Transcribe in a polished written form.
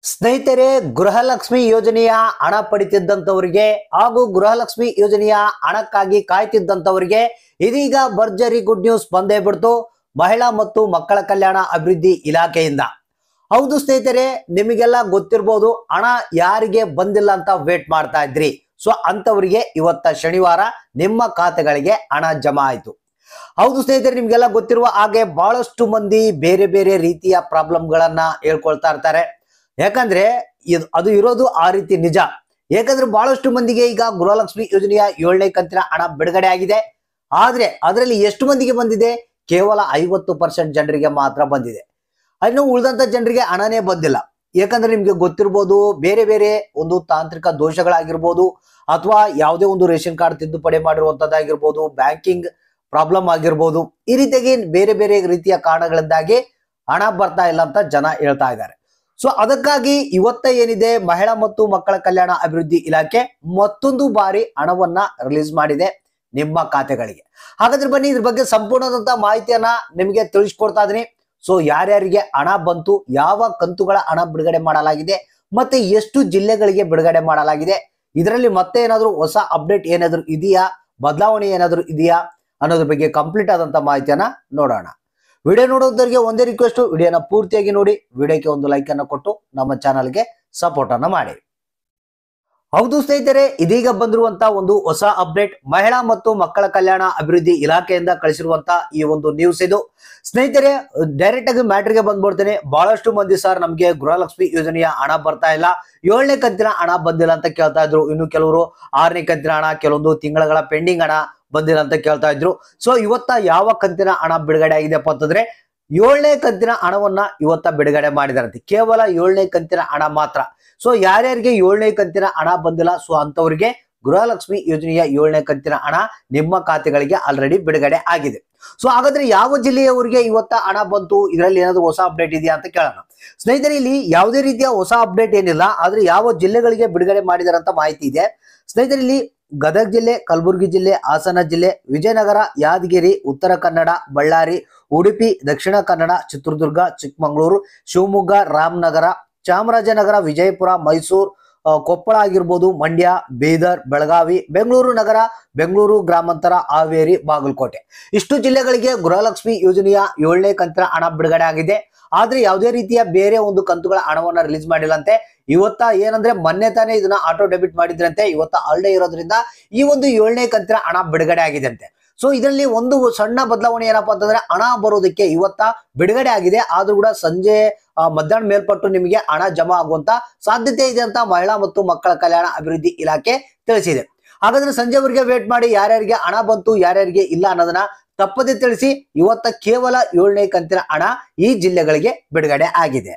ಸ್ನೇಹಿತರೆ, ಗೃಹಲಕ್ಷ್ಮಿ ಯೋಜನೆಯ ಹಣ ಪಡಿತಿದ್ದಂತವರಿಗೆ ಹಾಗೂ ಗೃಹಲಕ್ಷ್ಮಿ ಯೋಜನೆಯ ಹಣಕ್ಕಾಗಿ ಕಾಯ್ತಿದ್ದಂತವರಿಗೆ ಇದೀಗ ಭರ್ಜರಿ ಗುಡ್ ನ್ಯೂಸ್ ಬಂದೇ ಬಿಡ್ತು ಮಹಿಳಾ ಮತ್ತು ಮಕ್ಕಳ ಕಲ್ಯಾಣ ಅಭಿವೃದ್ಧಿ ಇಲಾಖೆಯಿಂದ. ಹೌದು ಸ್ನೇಹಿತರೆ, ನಿಮಗೆಲ್ಲ ಗೊತ್ತಿರಬಹುದು, ಹಣ ಯಾರಿಗೆ ಬಂದಿಲ್ಲ ಅಂತ ವೇಟ್ ಮಾಡ್ತಾ ಇದ್ರಿ. ಸೊ ಅಂತವರಿಗೆ ಇವತ್ತ ಶನಿವಾರ ನಿಮ್ಮ ಖಾತೆಗಳಿಗೆ ಹಣ ಜಮಾ ಆಯ್ತು. ಹೌದು ಸ್ನೇಹಿತರೆ, ನಿಮ್ಗೆಲ್ಲ ಗೊತ್ತಿರುವ ಹಾಗೆ ಬಹಳಷ್ಟು ಮಂದಿ ಬೇರೆ ಬೇರೆ ರೀತಿಯ ಪ್ರಾಬ್ಲಮ್ಗಳನ್ನ ಹೇಳ್ಕೊಳ್ತಾ ಇರ್ತಾರೆ. ಯಾಕಂದ್ರೆ ಅದು ಇರೋದು ಆ ರೀತಿ ನಿಜ. ಯಾಕಂದ್ರೆ ಬಹಳಷ್ಟು ಮಂದಿಗೆ ಈಗ ಗೃಹಲಕ್ಷ್ಮಿ ಯೋಜನೆಯ 7ನೇ ಕಂತಿನ ಹಣ ಬಿಡುಗಡೆ ಆಗಿದೆ. ಆದ್ರೆ ಅದರಲ್ಲಿ ಎಷ್ಟು ಮಂದಿಗೆ ಬಂದಿದೆ? ಕೇವಲ 50% ಜನರಿಗೆ ಮಾತ್ರ ಬಂದಿದೆ. ಇನ್ನು ಉಳಿದಂತ ಜನರಿಗೆ ಹಣನೇ ಬಂದಿಲ್ಲ. ಯಾಕಂದ್ರೆ ನಿಮ್ಗೆ ಗೊತ್ತಿರ್ಬೋದು, ಬೇರೆ ಬೇರೆ ಒಂದು ತಾಂತ್ರಿಕ ದೋಷಗಳಾಗಿರ್ಬೋದು, ಅಥವಾ ಯಾವುದೇ ಒಂದು ರೇಷನ್ ಕಾರ್ಡ್ ತಿದ್ದುಪಡಿ ಮಾಡಿರುವಂತದ್ದಾಗಿರ್ಬೋದು, ಬ್ಯಾಂಕಿಂಗ್ ಪ್ರಾಬ್ಲಮ್ ಆಗಿರ್ಬೋದು, ಈ ರೀತಿಯಾಗಿ ಬೇರೆ ಬೇರೆ ರೀತಿಯ ಕಾರಣಗಳಿಂದಾಗಿ ಹಣ ಬರ್ತಾ ಇಲ್ಲ ಅಂತ ಜನ ಹೇಳ್ತಾ ಇದ್ದಾರೆ. ಸೊ ಅದಕ್ಕಾಗಿ ಇವತ್ತ ಏನಿದೆ, ಮಹಿಳಾ ಮತ್ತು ಮಕ್ಕಳ ಕಲ್ಯಾಣ ಅಭಿವೃದ್ಧಿ ಇಲಾಖೆ ಮತ್ತೊಂದು ಬಾರಿ ಹಣವನ್ನ ರಿಲೀಸ್ ಮಾಡಿದೆ ನಿಮ್ಮ ಖಾತೆಗಳಿಗೆ. ಹಾಗಾದ್ರೆ ಬನ್ನಿ, ಇದ್ರ ಬಗ್ಗೆ ಸಂಪೂರ್ಣವಾದಂತಹ ಮಾಹಿತಿಯನ್ನ ನಿಮಗೆ ತಿಳಿಸ್ಕೊಡ್ತಾ ಇದೀನಿ. ಸೊ ಯಾರ್ಯಾರಿಗೆ ಹಣ ಬಂತು, ಯಾವ ಕಂತುಗಳ ಹಣ ಬಿಡುಗಡೆ ಮಾಡಲಾಗಿದೆ, ಮತ್ತೆ ಎಷ್ಟು ಜಿಲ್ಲೆಗಳಿಗೆ ಬಿಡುಗಡೆ ಮಾಡಲಾಗಿದೆ, ಇದರಲ್ಲಿ ಮತ್ತೆ ಏನಾದ್ರು ಹೊಸ ಅಪ್ಡೇಟ್ ಏನಾದ್ರು ಇದೆಯಾ, ಬದಲಾವಣೆ ಏನಾದ್ರು ಇದೆಯಾ ಅನ್ನೋದ್ರ ಬಗ್ಗೆ ಕಂಪ್ಲೀಟ್ ಆದಂತ ಮಾಹಿತಿಯನ್ನ ನೋಡೋಣ. ವಿಡಿಯೋ ನೋಡೋದರಿಗೆ ಒಂದೇ ರಿಕ್ವೆಸ್ಟ್, ವಿಡಿಯೋನ ಪೂರ್ತಿಯಾಗಿ ನೋಡಿ, ವಿಡಿಯೋಕ್ಕೆ ಒಂದು ಲೈಕ್ ಅನ್ನು ಕೊಟ್ಟು ನಮ್ಮ ಚಾನಲ್ಗೆ ಸಪೋರ್ಟ್ ಅನ್ನ ಮಾಡಿ. ಹೌದು ಸ್ನೇಹಿತರೆ, ಇದೀಗ ಬಂದಿರುವಂತ ಒಂದು ಹೊಸ ಅಪ್ಡೇಟ್ ಮಹಿಳಾ ಮತ್ತು ಮಕ್ಕಳ ಕಲ್ಯಾಣ ಅಭಿವೃದ್ಧಿ ಇಲಾಖೆಯಿಂದ ಕಳಿಸಿರುವಂತ ಈ ಒಂದು ನ್ಯೂಸ್ ಇದು. ಸ್ನೇಹಿತರೆ, ಡೈರೆಕ್ಟ್ ಆಗಿ ಮ್ಯಾಟ್ರಿಗೆ ಬಂದ್ಬಿಡ್ತೇನೆ. ಬಹಳಷ್ಟು ಮಂದಿ ಸರ್ ನಮ್ಗೆ ಗೃಹಲಕ್ಷ್ಮಿ ಯೋಜನೆಯ ಹಣ ಬರ್ತಾ ಇಲ್ಲ, 7ನೇ ಕಂತಿನ ಹಣ ಬಂದಿಲ್ಲ ಅಂತ ಕೇಳ್ತಾ ಇದ್ರು. ಇನ್ನು ಕೆಲವರು 6ನೇ ಕಂತಿನ ಹಣ, ಕೆಲವೊಂದು ತಿಂಗಳ ಪೆಂಡಿಂಗ್ ಹಣ ಬಂದಿಲ್ಲ ಅಂತ ಕೇಳ್ತಾ ಇದ್ರು. ಸೊ ಇವತ್ತ ಯಾವ ಕಂತಿನ ಹಣ ಬಿಡುಗಡೆ ಆಗಿದೆಪ್ಪ ಅಂತಂದ್ರೆ 7ನೇ ಕಂತಿನ ಹಣವನ್ನ ಇವತ್ತ ಬಿಡುಗಡೆ ಮಾಡಿದಾರಂತೆ. ಕೇವಲ 7ನೇ ಕಂತಿನ ಹಣ ಮಾತ್ರ. ಸೊ ಯಾರ್ಯಾರಿಗೆ 7ನೇ ಕಂತಿನ ಹಣ ಬಂದಿಲ್ಲ, ಸೊ ಅಂತವರಿಗೆ ಗೃಹಲಕ್ಷ್ಮಿ ಯೋಜನೆಯ 7ನೇ ಕಂತಿನ ಹಣ ನಿಮ್ಮ ಖಾತೆಗಳಿಗೆ ಆಲ್ರೆಡಿ ಬಿಡುಗಡೆ ಆಗಿದೆ. ಸೊ ಹಾಗಾದ್ರೆ ಯಾವ ಜಿಲ್ಲೆಯವರಿಗೆ ಇವತ್ತ ಹಣ ಬಂತು, ಇದರಲ್ಲಿ ಏನಾದ್ರು ಹೊಸ ಅಪ್ಡೇಟ್ ಇದೆಯಾ ಅಂತ ಕೇಳೋಣ. ಸ್ನೇಹಿತರೆ, ಇಲ್ಲಿ ಯಾವುದೇ ರೀತಿಯ ಹೊಸ ಅಪ್ಡೇಟ್ ಏನಿಲ್ಲ, ಆದ್ರೆ ಯಾವ ಜಿಲ್ಲೆಗಳಿಗೆ ಬಿಡುಗಡೆ ಮಾಡಿದಾರಂತ ಮಾಹಿತಿ ಇದೆ. ಸ್ನೇಹಿತರೆ, ಇಲ್ಲಿ ಗದಗ ಜಿಲ್ಲೆ, ಕಲಬುರಗಿ ಜಿಲ್ಲೆ, ಹಾಸನ ಜಿಲ್ಲೆ, ವಿಜಯನಗರ, ಯಾದಗಿರಿ, ಉತ್ತರ ಕನ್ನಡ, ಬಳ್ಳಾರಿ, ಉಡುಪಿ, ದಕ್ಷಿಣ ಕನ್ನಡ, ಚಿತ್ರದುರ್ಗ, ಚಿಕ್ಕಮಗಳೂರು, ಶಿವಮೊಗ್ಗ, ರಾಮನಗರ, ಚಾಮರಾಜನಗರ, ವಿಜಯಪುರ, ಮೈಸೂರು, ಕೊಪ್ಪಳ ಆಗಿರ್ಬೋದು, ಮಂಡ್ಯ, ಬೀದರ್, ಬೆಳಗಾವಿ, ಬೆಂಗಳೂರು ನಗರ, ಬೆಂಗಳೂರು ಗ್ರಾಮಾಂತರ, ಹಾವೇರಿ, ಬಾಗಲಕೋಟೆ, ಇಷ್ಟು ಜಿಲ್ಲೆಗಳಿಗೆ ಗೃಹಲಕ್ಷ್ಮಿ ಯೋಜನೆಯ 7ನೇ ಕಂತಿನ ಹಣ ಬಿಡುಗಡೆ ಆಗಿದೆ. ಆದ್ರೆ ಯಾವುದೇ ರೀತಿಯ ಬೇರೆ ಒಂದು ಕಂತುಗಳ ಹಣವನ್ನ ರಿಲೀಸ್ ಮಾಡಿಲ್ಲಂತೆ. ಇವತ್ತ ಏನಂದ್ರೆ ಮೊನ್ನೆ ತಾನೇ ಇದನ್ನ ಆಟೋ ಡೆಬಿಟ್ ಮಾಡಿದ್ರಂತೆ. ಇವತ್ತ ಹಾಲಿಡೇ ಇರೋದ್ರಿಂದ ಈ ಒಂದು 7ನೇ ಕಂತಿನ ಹಣ ಬಿಡುಗಡೆ ಆಗಿದೆ ಅಂತೆ. ಸೊ ಇದರಲ್ಲಿ ಒಂದು ಸಣ್ಣ ಬದಲಾವಣೆ ಏನಪ್ಪಾ ಅಂತಂದ್ರೆ, ಹಣ ಬರೋದಕ್ಕೆ ಇವತ್ತ ಬಿಡುಗಡೆ ಆಗಿದೆ, ಆದ್ರೂ ಕೂಡ ಸಂಜೆ ಮಧ್ಯಾಹ್ನ ಮೇಲ್ಪಟ್ಟು ನಿಮಗೆ ಹಣ ಜಮಾ ಆಗುವಂತ ಸಾಧ್ಯತೆ ಇದೆ ಅಂತ ಮಹಿಳಾ ಮತ್ತು ಮಕ್ಕಳ ಕಲ್ಯಾಣ ಅಭಿವೃದ್ಧಿ ಇಲಾಖೆ ತಿಳಿಸಿದೆ. ಹಾಗಾದ್ರೆ ಸಂಜೆವರೆಗೆ ವೇಟ್ ಮಾಡಿ, ಯಾರ್ಯಾರಿಗೆ ಹಣ ಬಂತು, ಯಾರ್ಯಾರಿಗೆ ಇಲ್ಲ ಅನ್ನೋದನ್ನ ತಪ್ಪದೆ ತಿಳಿಸಿ. ಇವತ್ತ ಕೇವಲ 7ನೇ ಕಂತಿನ ಹಣ ಈ ಜಿಲ್ಲೆಗಳಿಗೆ ಬಿಡುಗಡೆ ಆಗಿದೆ.